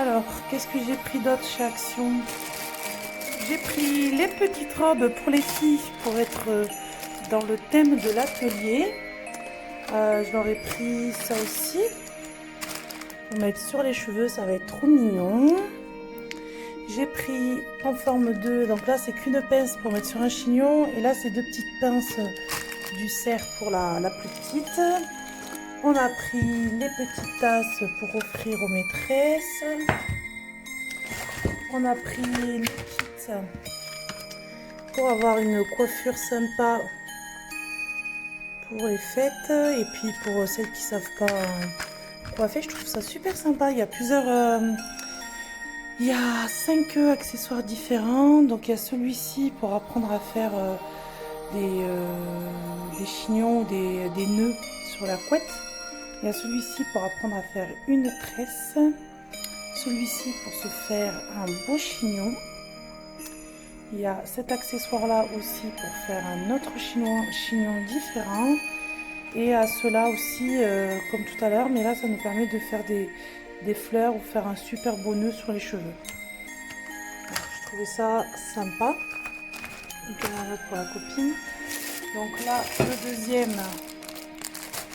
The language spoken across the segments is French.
Alors, qu'est-ce que j'ai pris d'autre chez Action? J'ai pris les petites robes pour les filles pour être dans le thème de l'atelier. Je leur ai pris ça aussi. Pour mettre sur les cheveux, ça va être trop mignon. J'ai pris en forme de... Donc là, c'est qu'une pince pour mettre sur un chignon. Et là, c'est deux petites pinces du cerf pour la plus petite. On a pris les petites tasses pour offrir aux maîtresses. On a pris les kits pour avoir une coiffure sympa pour les fêtes. Et puis pour celles qui ne savent pas coiffer, je trouve ça super sympa. Il y a plusieurs... il y a 5 accessoires différents. Donc il y a celui-ci pour apprendre à faire des chignons, des nœuds sur la couette. Il y a celui-ci pour apprendre à faire une tresse. Celui-ci pour se faire un beau chignon. Il y a cet accessoire-là aussi pour faire un autre chignon différent. Et à cela aussi, comme tout à l'heure, mais là ça nous permet de faire des fleurs ou faire un super beau nœud sur les cheveux. Alors, je trouvais ça sympa. Il y en a un autre pour la copine. Donc là, le deuxième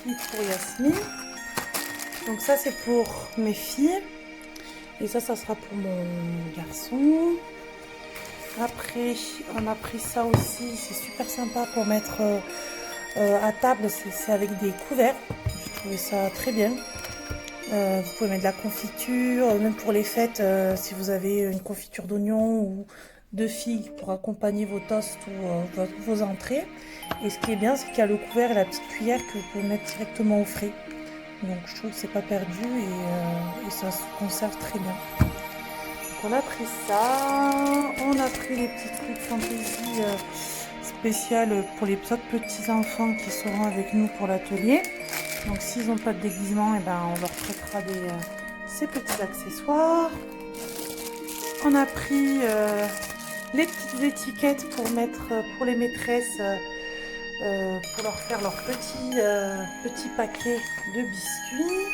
kit pour Yasmine. Donc ça c'est pour mes filles. Et ça sera pour mon garçon. Après, on a pris ça aussi. C'est super sympa pour mettre à table. C'est avec des couverts. Je trouvais ça très bien. Vous pouvez mettre de la confiture, même pour les fêtes, si vous avez une confiture d'oignon ou de figues pour accompagner vos toasts ou vos entrées. Et ce qui est bien, c'est qu'il y a le couvert et la petite cuillère que vous pouvez mettre directement au frais. Donc je trouve que c'est pas perdu et ça se conserve très bien. Donc on a pris ça, on a pris les petits trucs fantaisie spéciales pour les autres petits enfants qui seront avec nous pour l'atelier. Donc s'ils n'ont pas de déguisement, et ben on leur prêtera ces petits accessoires. On a pris les petites étiquettes pour mettre pour les maîtresses. Pour leur faire leur petit paquet de biscuits.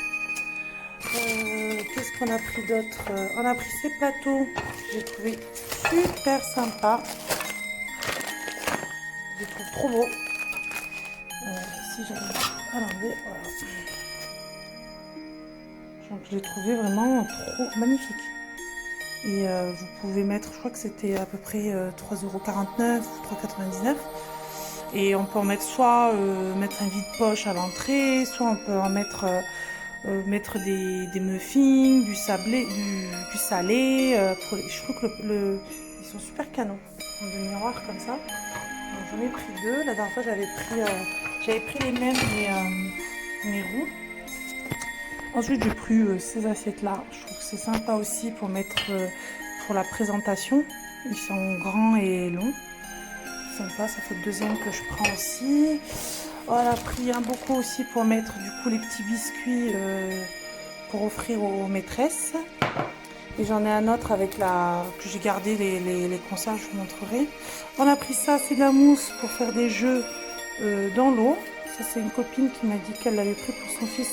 Qu'est-ce qu'on a pris d'autre? On a pris ces plateaux, j'ai trouvé super sympa. Je les trouve trop beaux. Si j'arrive à l'enlever, voilà. Donc je l'ai trouvé vraiment trop magnifique. Et vous pouvez mettre, je crois que c'était à peu près 3,49 € ou 3,99 €. Et on peut en mettre soit mettre un vide-poche à l'entrée, soit on peut en mettre, mettre des muffins, du salé. Je trouve que ils sont super canons, de miroir comme ça. J'en ai pris 2. La dernière fois j'avais pris les mêmes mais roux. Ensuite j'ai pris ces assiettes là. Je trouve que c'est sympa aussi pour mettre pour la présentation. Ils sont grands et longs. Sympa, ça fait le deuxième que je prends aussi. On a pris un beaucoup aussi pour mettre du coup les petits biscuits pour offrir aux maîtresses. Et j'en ai un autre avec que j'ai gardé les conserves, je vous montrerai. On a pris ça, c'est de la mousse pour faire des jeux dans l'eau. Ça c'est une copine qui m'a dit qu'elle l'avait pris pour son fils,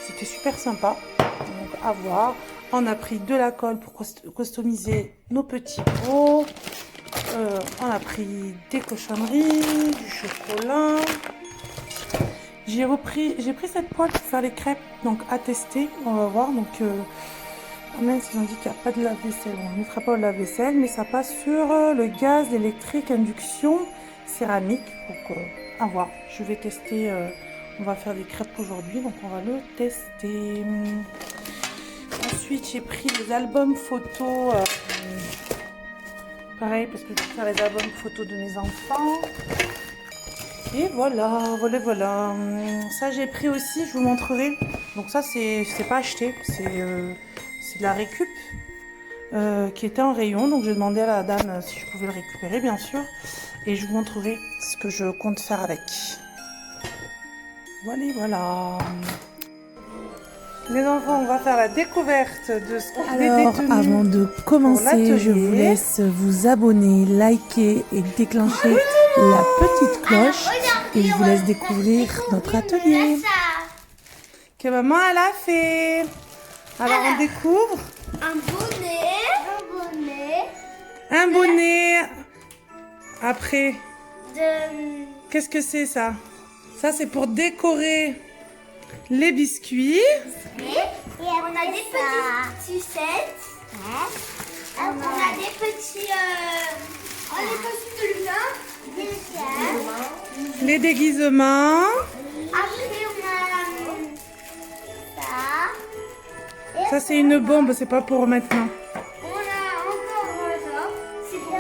c'était super sympa. Donc à voir. On a pris de la colle pour customiser nos petits pots. On a pris des cochonneries, du chocolat. J'ai pris cette poêle pour faire les crêpes, donc à tester, on va voir. Donc, même s'ils ont dit qu'il n'y a pas de lave-vaisselle, on ne mettra pas au lave-vaisselle, mais ça passe sur le gaz, l'électrique, induction, céramique. Donc, à voir. Je vais tester. On va faire des crêpes aujourd'hui, donc on va le tester. Ensuite, j'ai pris des albums photos. Pareil, parce que je vais faire les albums photos de mes enfants. Et voilà. Ça, j'ai pris aussi, je vous montrerai. Donc ça, c'est pas acheté, c'est de la récup qui était en rayon. Donc j'ai demandé à la dame si je pouvais le récupérer, bien sûr. Et je vous montrerai ce que je compte faire avec. Voilà. Les enfants, on va faire la découverte de ce qu'on a détenu. Avant de commencer, je vous laisse vous abonner, liker et déclencher la petite cloche. Et je vous laisse découvrir notre atelier. Que maman elle a fait. Alors, on découvre un bonnet. un bonnet. Après, De... qu'est-ce que c'est ça? Ça, c'est pour décorer les biscuits. Et on a des petites sucettes. On a des petits... les costumes de Luna. Les déguisements. Après, on a ça. Ça, c'est une bombe, c'est pas pour maintenant. On a encore ça. C'est pour ça.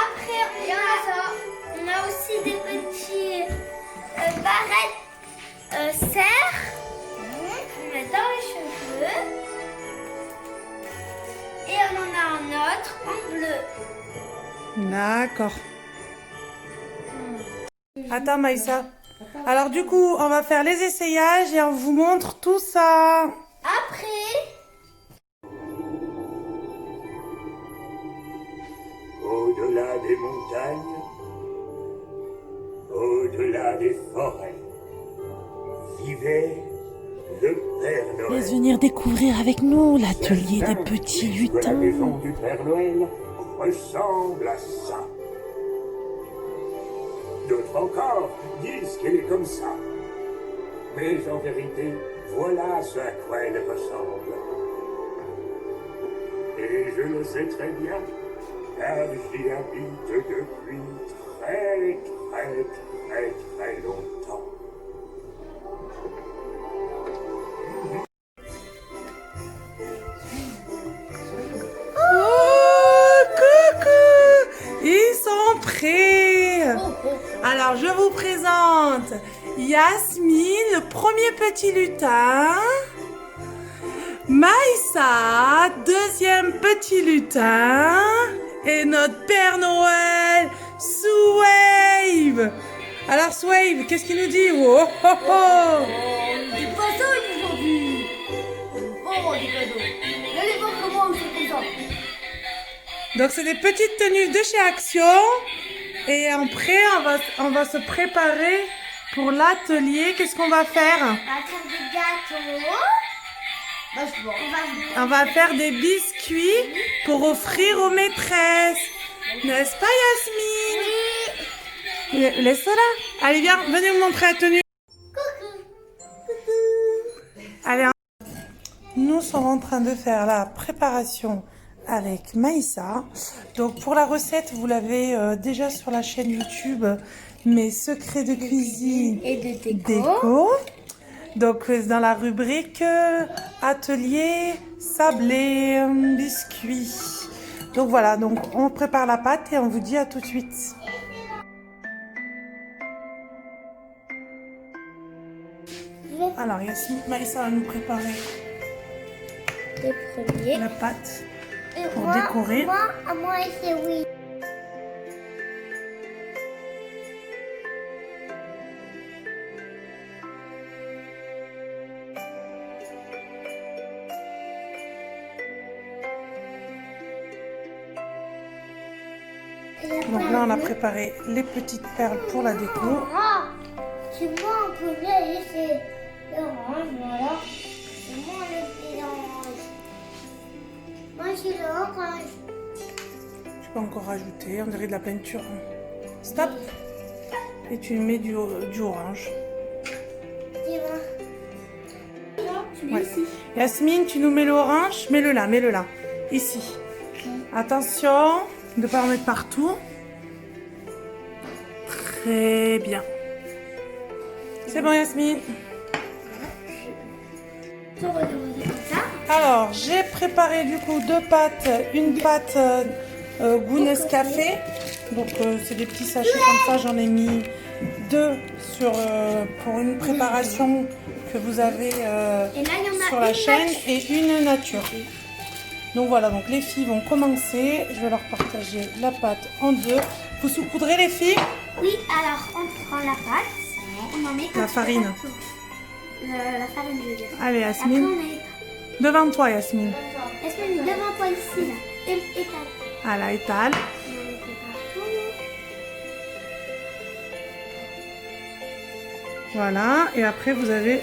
Après, on a ça. On a aussi des petits barrettes serres. On met dans les cheveux. Et on en a un autre en bleu. D'accord. Attends, Maïssa. Alors, du coup, on va faire les essayages et on vous montre tout ça. Après, Au-delà des montagnes, au-delà des forêts, vivait le Père Noël. Laisse venir découvrir avec nous l'atelier des petits Que la lutins. maison du Père Noël ressemble à ça. D'autres encore disent qu'elle est comme ça. Mais en vérité, voilà ce à quoi elle ressemble. Et je le sais très bien, car j'y habite depuis très longtemps. Oh, coucou! Ils sont prêts. Alors, je vous présente Yasmine, le premier petit lutin. Maïssa, deuxième petit lutin. Et notre Père Noël, Swave. Alors, Swave, qu'est-ce qu'il nous dit? Oh, oh, oh. des poissons aujourd'hui. Oh, des cadeaux. Allez voir comment on fait ça. Donc, c'est des petites tenues de chez Action. Et après, on va se préparer pour l'atelier. Qu'est-ce qu'on va faire? On va faire des gâteaux. On va faire des biscuits pour offrir aux maîtresses. N'est-ce pas, Yasmine? Laisse-la. Allez, viens, venez me montrer la tenue. Allez, nous sommes en train de faire la préparation avec Maïssa. Donc, pour la recette, vous l'avez déjà sur la chaîne YouTube, mes secrets de cuisine Et de déco. Donc, dans la rubrique atelier, sablé, biscuits. Donc, voilà. Donc, on prépare la pâte et on vous dit à tout de suite. Alors, Yasmine, Maïssa va nous préparer Les premiers. la pâte Et pour décorer. Moi, c'est oui. Donc là, on a préparé les petites perles pour la déco. Ah, c'est moi un peu vieille, c'est l'orange, voilà. C'est moi l'orange. Moi, c'est l'orange. Tu peux encore rajouter, on dirait de la peinture. Stop. Et tu mets du orange. Dis-moi. Tu Ouais. Yasmine, tu nous mets l'orange. Mets-le là, mets-le là. Ici. Attention de ne pas en mettre partout. Très bien. C'est bon, Yasmine. Tu regardes comme ça. Alors, j'ai préparé du coup deux pâtes. Une pâte goût Nescafé. Donc, c'est des petits sachets comme ça. J'en ai mis deux pour une préparation que vous avez Et là, il y en a sur la une chaîne nature. et une nature. Donc voilà, donc les filles vont commencer. Je vais leur partager la pâte en deux. Vous saupoudrez les filles? Oui, alors on prend la pâte, on en met comme La ça farine. partout. La farine, je veux dire. Allez, Après, Yasmine. on met... Devant toi, Yasmine. Yasmine, devant toi ici, là. Étale. À la étale. On en met partout. Voilà. Et après, vous avez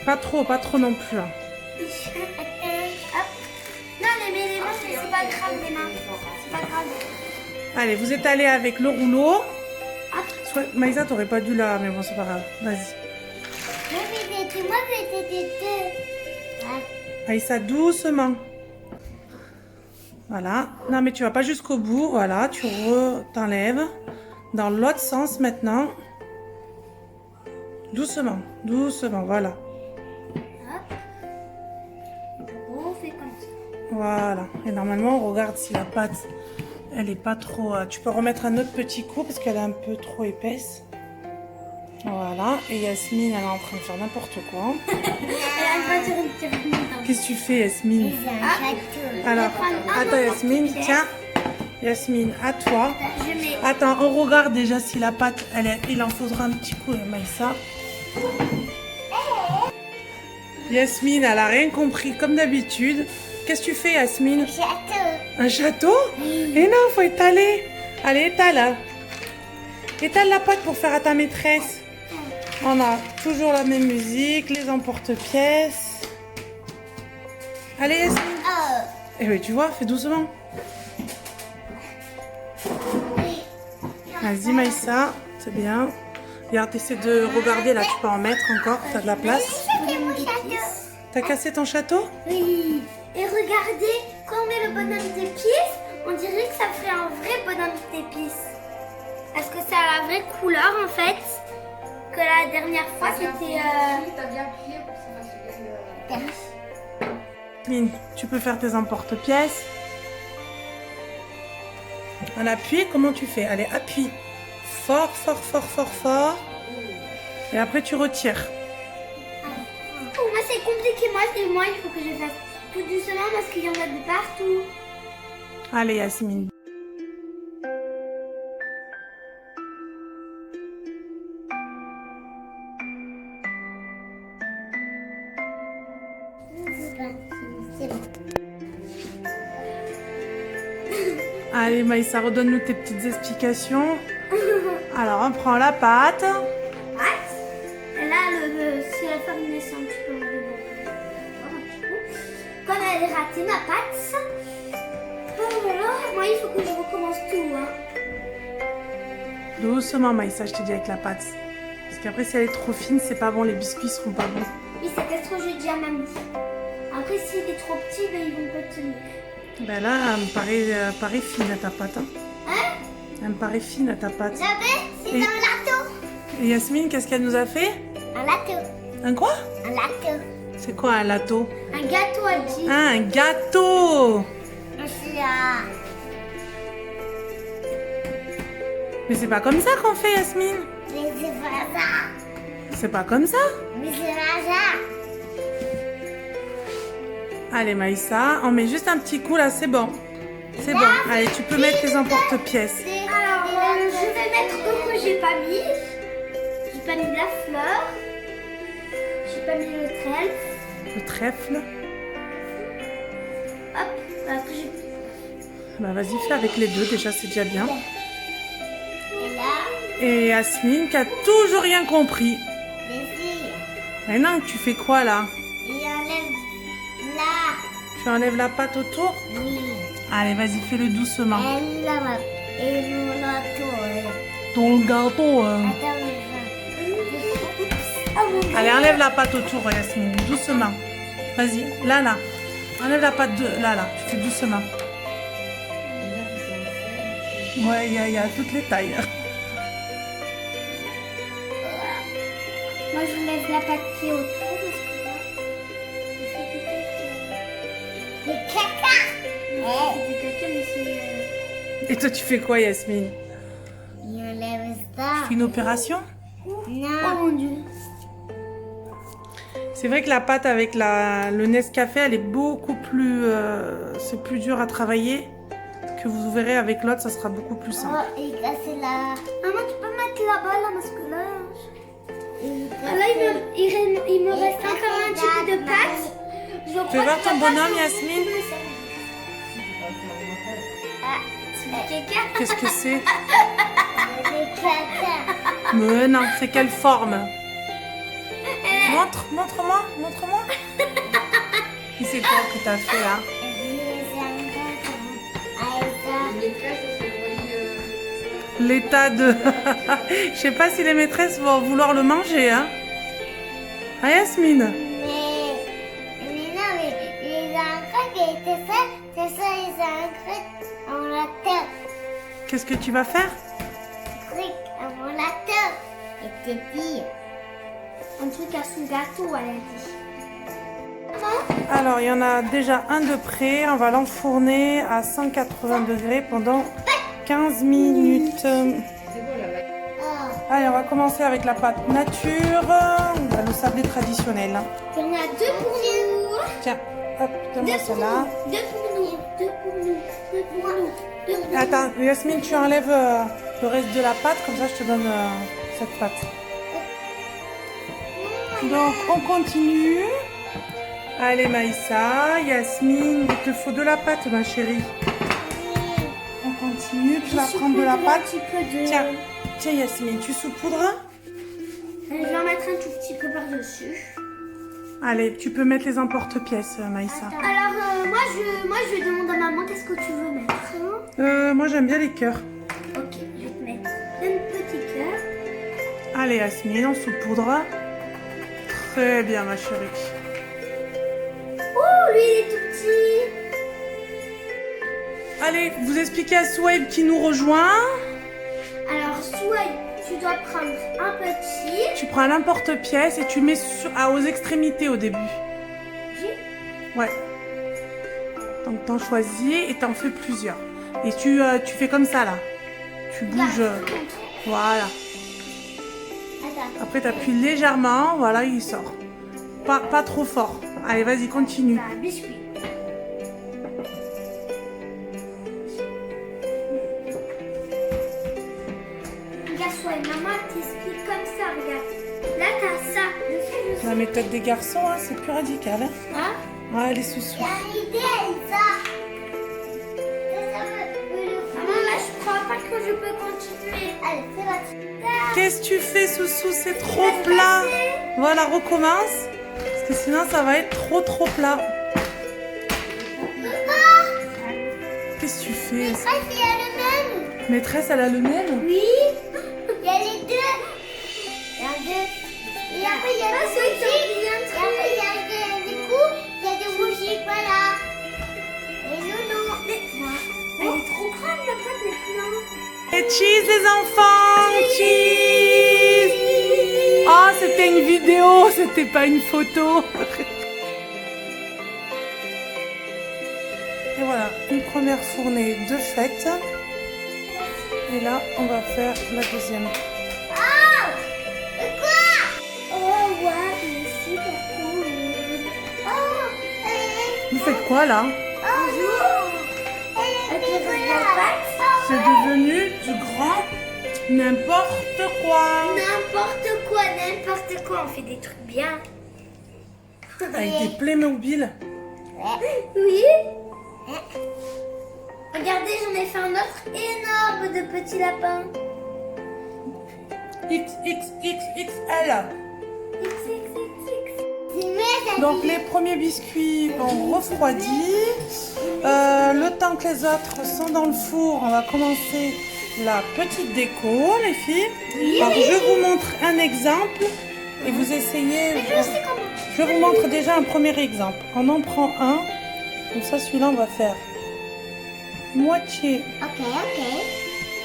pas trop non plus, hein. Hop. Non, les mains, c'est pas grave, les mains. C'est pas grave. Allez, vous êtes allés avec le rouleau. Hop. Maïsa, t'aurais pas dû là, mais bon, c'est pas grave. Vas-y. Moi, j'étais deux. Maïsa, doucement. Voilà. Non, mais tu vas pas jusqu'au bout. Voilà, tu t'enlèves. Dans l'autre sens maintenant. Doucement, doucement, voilà. Hop. On fait comme ça. Voilà. Et normalement, on regarde si la pâte, elle est pas trop... Tu peux remettre un autre petit coup parce qu'elle est un peu trop épaisse. Voilà. Et Yasmine, elle est en train de faire n'importe quoi. Qu'est-ce que tu fais, Yasmine? Alors, attends, Yasmine, tiens. Yasmine, à toi. Je mets... Attends, on regarde déjà si la pâte, il en faudra un petit coup, Maïsa. Yasmine, elle a rien compris, comme d'habitude. Qu'est-ce que tu fais, Yasmine? Un château? Et non, faut étaler. Allez, étale. Étale la pâte pour faire à ta maîtresse. On a toujours la même musique, les emporte-pièces. Allez, Yasmine. Et oui, tu vois, fais doucement. Vas-y, Maïsa, c'est bien. Regarde, essaie de regarder, là, tu peux en mettre encore, t'as de la place. T'as cassé ton château? Oui. Et regardez, quand on met le bonhomme d'épices, on dirait que ça ferait un vrai bonhomme d'épices. Parce que ça a la vraie couleur, en fait. Que la dernière fois, c'était... Yasmine, tu peux faire tes emporte-pièces. On appuie, comment tu fais? Allez, appuie. Fort, fort, fort, fort, fort. Et après, tu retires. Pour moi, c'est compliqué. Moi, il faut que je fasse tout doucement parce qu'il y en a de partout. Allez, Yasmine. Allez, Maïsa, redonne-nous tes petites explications. Alors, on prend la pâte. Et là, si la farine est un petit peu comme elle est ratée, ma pâte. Oh là là, moi, il faut que je recommence tout. Hein. Doucement, Maïsa, je te dis avec la pâte. Parce qu'après, si elle est trop fine, c'est pas bon. Les biscuits seront pas bons. Oui, c'est ce que je dis à mamie. Après, s'il est trop petit, ben, ils vont pas tenir. Ben là, elle me paraît fine à ta pâte. Hein. Elle me paraît fine à ta pâte. C'est Et- un lato. Et Yasmine, qu'est-ce qu'elle nous a fait? Un lato. Un quoi? Un lato. C'est quoi un lato? Un gâteau, elle dit. Ah, un gâteau! C'est là. Mais c'est pas comme ça qu'on fait, Yasmine. Mais c'est pas ça. C'est pas comme ça. Mais c'est pas ça. Allez, Maïsa, on met juste un petit coup là, c'est bon. C'est bon. Allez, tu peux mettre tes emporte-pièces. Alors, je vais mettre ce que j'ai pas mis. J'ai pas mis la fleur. J'ai pas mis le trèfle. Le trèfle. Hop. Après, j'ai... Bah, vas-y, fais avec les deux, déjà, c'est déjà bien. Et là, Et Yasmine qui a toujours rien compris. les filles. Mais non, tu fais quoi là? Il enlève là. Tu enlèves la pâte autour? Oui. Allez, vas-y, fais-le doucement. Elle là. Et mon lato. Ton gâteau. Attends, oh mon Dieu. Allez, enlève la pâte autour, Yasmine, doucement. Vas-y, là, là. Enlève la pâte de là, là. Tu fais doucement. Ouais, il y a toutes les tailles. Moi, je lève la pâte qui est autour. Des caca. C'est du caca, mais c'est... Et toi, tu fais quoi, Yasmine? Il enlève ça. Tu fais une opération? Non. Oh mon Dieu. C'est vrai que la pâte avec le Nescafé, elle est beaucoup plus... c'est plus dur à travailler. Que vous verrez avec l'autre, ça sera beaucoup plus simple. Oh, il est cassé là. Maman, tu peux mettre là-bas, là, parce que là... Là, il me reste encore un petit peu de pâte. Tu veux voir ton bonhomme, Yasmine? Ah, c'est du caca. Qu'est-ce que c'est? C'est caca. Mais non, c'est quelle forme? Montre-moi, montre-moi. c'est quoi que t'as fait là? L'état de... Je sais pas si les maîtresses vont vouloir le manger, hein? Ah, Yasmine? Mais non, mais les engrais qui étaient faits, c'est ça les engrais en la terre. Qu'est-ce que tu vas faire? Avant la terre. Et tes filles. Un truc à son gâteau, elle a dit. Alors, il y en a déjà un de prêt. On va l'enfourner à 180 degrés pendant 15 minutes. Allez, on va commencer avec la pâte nature. Le sablé traditionnel. Il y en a deux pour nous. Tiens, hop, donne-moi celle-là. Deux pour nous. Deux pour nous. Deux pour nous. Deux pour nous. Attends, Yasmine, tu enlèves le reste de la pâte. Comme ça, je te donne cette pâte. Donc, on continue. Allez, Maïssa, Yasmine, il te faut de la pâte, ma chérie. On continue, tu vas prendre de la pâte. Tiens, tiens, Yasmine, tu saupoudres? Je vais en mettre un tout petit peu par-dessus. Allez, tu peux mettre les emporte-pièces, Maïssa. Alors, moi, je vais demander à maman qu'est-ce que tu veux mettre. Moi, j'aime bien les cœurs. Ok, je vais te mettre un petit cœur. Allez, Yasmine, on saupoudre. Très bien, ma chérie. Oh, lui, il est tout petit. Allez, vous expliquez à Souhaib qui nous rejoint. Alors, Souhaib, tu dois prendre un petit. Tu prends l'emporte-pièce et tu le mets aux extrémités au début. Ouais. Donc, t'en choisis et t'en fais plusieurs. Et tu fais comme ça, là. Tu bouges. Voilà. Attends. Après, t'appuies légèrement. Voilà, il sort. Pas trop fort. Allez, vas-y, continue. Un biscuit. Regarde, Souhaib, maman t'explique comme ça, regarde. Là, t'as ça. La méthode des garçons, hein, c'est plus radical. Hein. Hein? Ouais, les sous-sous. Maman, là, je crois pas que je peux continuer. Allez, c'est parti. Qu'est-ce que tu fais, Soussou? C'est trop plat. Voilà, recommence. Parce que sinon, ça va être trop plat. Qu'est-ce que tu fais? Ah, il y a le même. Maîtresse, elle a le même? Oui. Il y a les deux. Il y a deux. Et après, il y a des bougies. Et après, il y a des coups. Il y a des bougies, voilà. Et Loulou. Elle est trop grande, la pâte maintenant. Et cheese, les enfants! Cheese! Oh, c'était une vidéo, c'était pas une photo. Et voilà, une première fournée de fête. Et là, on va faire la deuxième. Oh! Quoi? Oh, ouais, ici, par contre. Oh! Vous faites quoi là? Bonjour! C'est devenu du grand n'importe quoi. N'importe quoi, on fait des trucs bien. Avec des Playmobil. Oui. Regardez, j'en ai fait un autre énorme de petits lapins. XXXXL. XXXX. Donc les premiers biscuits ont refroidi. Le temps que les autres sont dans le four, on va commencer la petite déco, les filles. Alors, je vous montre un exemple et vous essayez. Je sais comment. Je vous montre déjà un premier exemple. On en prend un. Comme ça, celui-là, on va faire moitié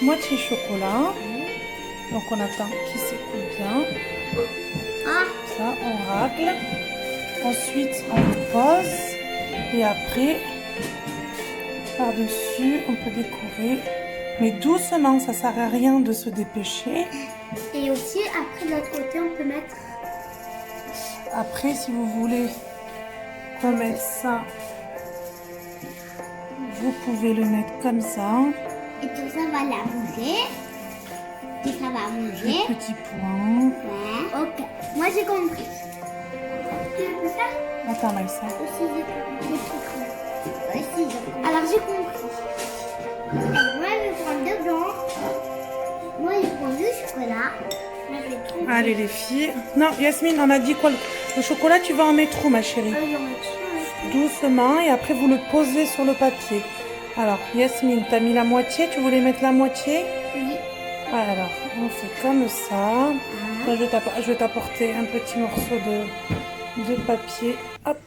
chocolat. Donc on attend qu'il s'écoule bien. Ça, on racle. Ensuite, on le pose. Et après, par-dessus, on peut décorer. Mais doucement, ça sert à rien de se dépêcher. Et aussi, après, de l'autre côté, on peut mettre... Après, si vous voulez qu'on mette ça, vous pouvez le mettre comme ça. Et tout ça va la bouger. Et ça va bouger. Des petits points. Ouais. Ok. Moi, j'ai compris. Tu veux ça? Attends, Maïssa. Aussi, j'ai compris. Alors, j'ai compris. Moi, je vais prendre deux blancs. Moi, je prends du chocolat. Moi, je vais tromper. Allez, les filles. Non, Yasmine, on a dit quoi? Le chocolat, tu vas en mettre où, ma chérie? J'en mets doucement et après vous le posez sur le papier. Alors Yasmine, tu as mis la moitié, tu voulais mettre la moitié? Oui. Alors on fait comme ça. Là, je vais t'apporter un petit morceau de papier. Hop.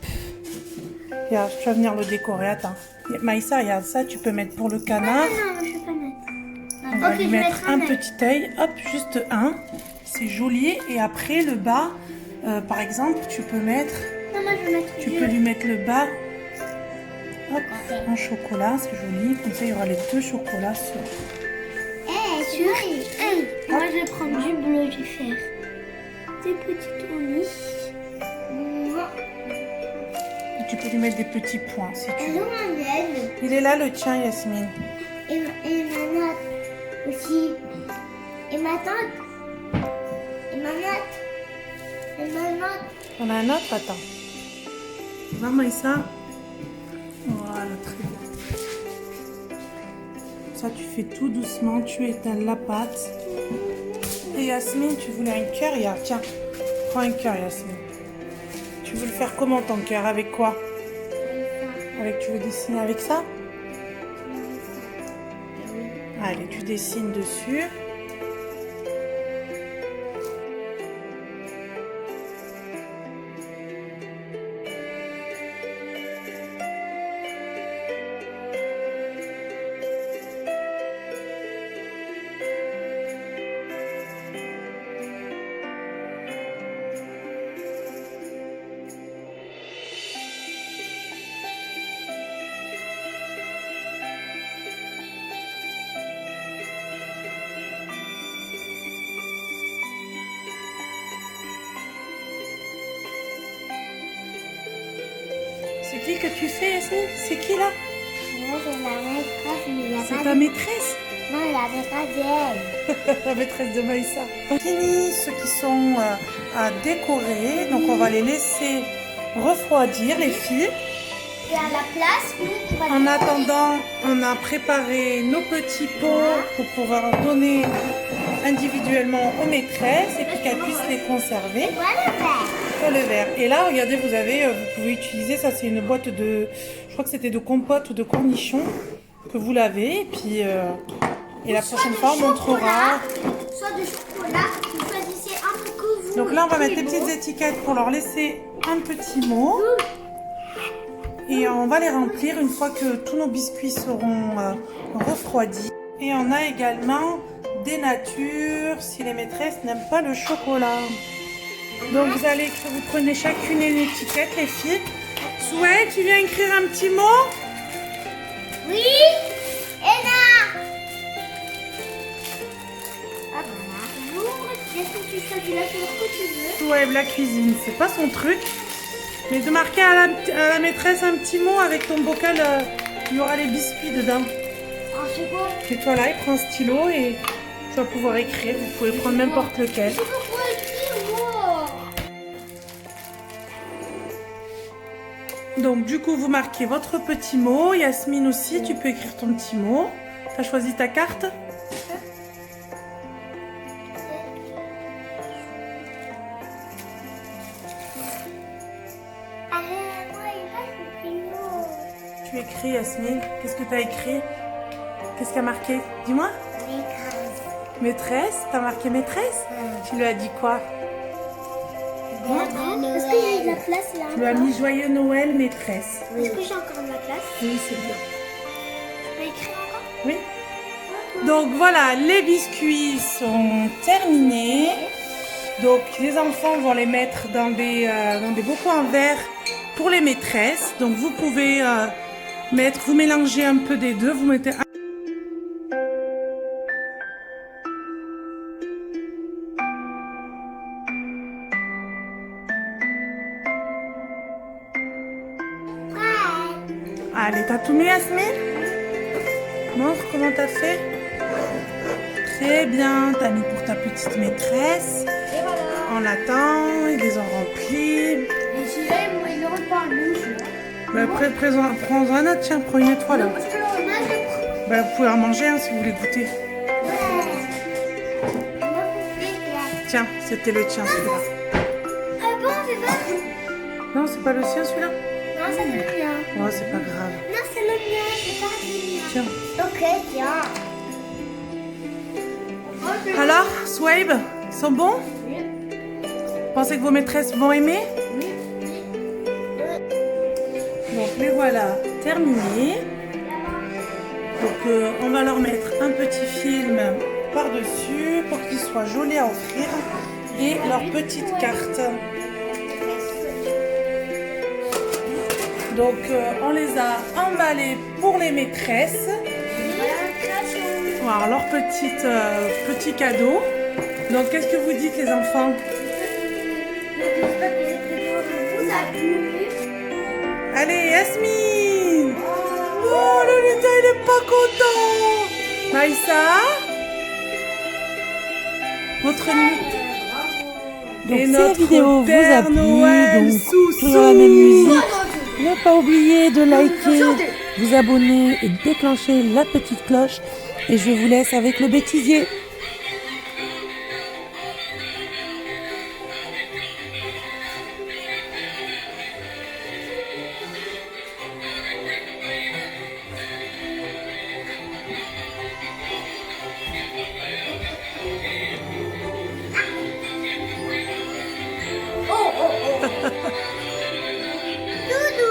Regarde, tu vas venir le décorer, attends. Maïssa, regarde ça, tu peux mettre pour le canard. Non, je peux pas mettre. On va Ok, lui je vais mettre un petit œil, hop, juste un. C'est joli. Et après, le bas, par exemple, tu peux mettre... Non, moi je vais mettre Tu deux. peux lui mettre le bas, hop, en chocolat, c'est joli. Comme ça, il y aura les deux chocolats sur... Sûr. Moi je vais prendre du bleu, je vais faire des petits tournis. Tu peux lui mettre des petits points, si tu Et veux. nous on aide. Il est là, le tien, Yasmine. Et ma note aussi. Et ma tante. Et ma note. Et ma note. On a un autre, attends. Va, Maïssa. Voilà, très bien. Ça, tu fais tout doucement, tu éteins la pâte. Et Yasmine, tu voulais un cœur, regarde, tiens. Prends un cœur, Yasmine. Tu veux le faire comment, ton cœur? Avec quoi? Tu veux dessiner avec ça? Allez, tu dessines dessus. C'est qui que tu fais, Yasmine? C'est qui là? Moi c'est la maîtresse, mais il n'y a C'est pas ta de... maîtresse? Non, il n'y avait pas d'elle. La maîtresse de Maïssa. Fini ceux qui sont à décorer. Donc on va les laisser refroidir, les filles. Et à la place, nous, on va... En attendant, on a préparé nos petits pots pour pouvoir donner individuellement aux maîtresses et puis qu'elles puissent les conserver. Voilà le verre. Sur le verre. Et là, regardez, vous pouvez utiliser, ça c'est une boîte de, je crois que c'était de compote ou de cornichons que vous lavez. Et puis, et la prochaine fois, on montrera. Soit de chocolat, vous choisissez un peu que vous. Donc là, on va mettre les petites étiquettes pour leur laisser un petit mot. Et on va les remplir une fois que tous nos biscuits seront refroidis. Et on a également des natures si les maîtresses n'aiment pas le chocolat. Donc vous prenez chacune une étiquette, les filles. Souhait, tu viens écrire un petit mot? Oui. Ena. Hop. Bonjour. Est-ce que tu choisis la couleur que tu veux? Souhait, la cuisine, c'est pas son truc. Mais de marquer à la maîtresse un petit mot avec ton bocal, il y aura les biscuits dedans. Ah, c'est quoi? Et toi là, il prend un stylo et tu vas pouvoir écrire. Vous pouvez prendre n'importe lequel. Je veux quoi écrire, moi? Donc du coup, vous marquez votre petit mot. Yasmine aussi, tu peux écrire ton petit mot. T'as choisi ta carte? Tu écris, Yasmine. Qu'est-ce que tu as écrit? Qu'est-ce qu'il y a marqué? Dis-moi. Maîtresse. T'as marqué maîtresse? Tu lui as dit quoi? Est-ce qu'il y a de la place là? Tu lui as mis joyeux Noël, maîtresse. Est-ce que j'ai encore de la place? Oui, c'est bien. Je peux écrire encore? Oui. Donc voilà, les biscuits sont terminés. Donc les enfants vont les mettre dans des bocaux en verre pour les maîtresses. Donc vous pouvez vous mélangez un peu des deux. Vous mettez un... Allez, t'as tout mis, Yasmine? Montre comment t'as fait. Très bien, t'as mis pour ta petite maîtresse. Et voilà. On attend, ils les ont remplis. Et celui-là, il ne rentre pas en bouche. Bah, après, prends un autre, tiens, prends une autre, là. Parce que là, on a le... Bah, vous pouvez en manger hein, si vous voulez goûter. Tiens, c'était le tien celui-là. Ah bon, c'est pas... Non, c'est pas le sien celui-là? Non, c'est le mien. Oh, c'est pas grave. Non, c'est le mien, c'est pas le mien. Tiens. Ok, tiens. Alors, Swabe, ils sont bons? Pensez que vos maîtresses vont aimer? Donc les voilà terminés. Donc on va leur mettre un petit film par-dessus pour qu'ils soient jolis à offrir et leur petite carte. Donc on les a emballés pour les maîtresses. Voilà leur petit cadeau. Donc qu'est-ce que vous dites les enfants? Allez, Yasmine! Oh, Lolita, il est pas content! Maïssa? Montre-nous. Donc si la vidéo vous a Père plu, Noël, donc Soussou. toujours la même musique, ne pas oublier de liker, vous abonner et déclencher la petite cloche. Et je vous laisse avec le bêtisier. Doudou.